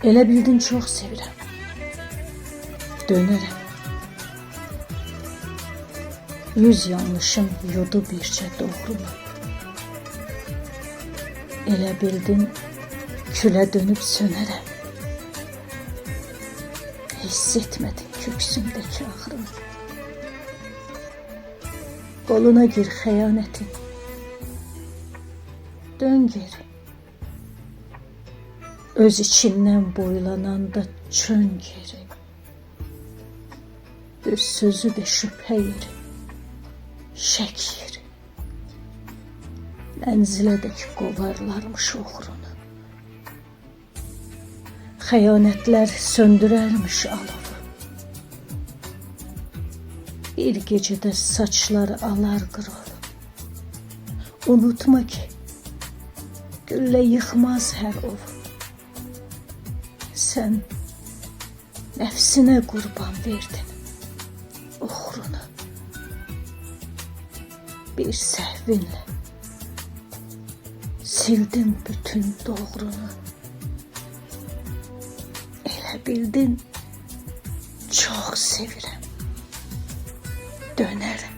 Elə bildin çox sevirəm. Dönərəm. 100 yanlışım yudu bircə doğrumu. Elə bildin külə dönüb sönərəm. Hiss etmədin köksümdəki ağrını. Qoluna gir xəyanətin. Dön geri. Öz içindən boylananda çön geri. Bir sözü də şübhə yeri, şək yeri. Mənzilədək qovarlarmış uğrunu. Xəyanətlər söndürərmiş alovu. Bir gecədə saçları alar qırolu. Unutma ki, güllə yıxmaz hər ovu. Sən nəfsinə qurban verdin uğrunu. Bir səhvinlə sildin bütün doğrunu. Elə bildin çox sevirəm. Dönərəm.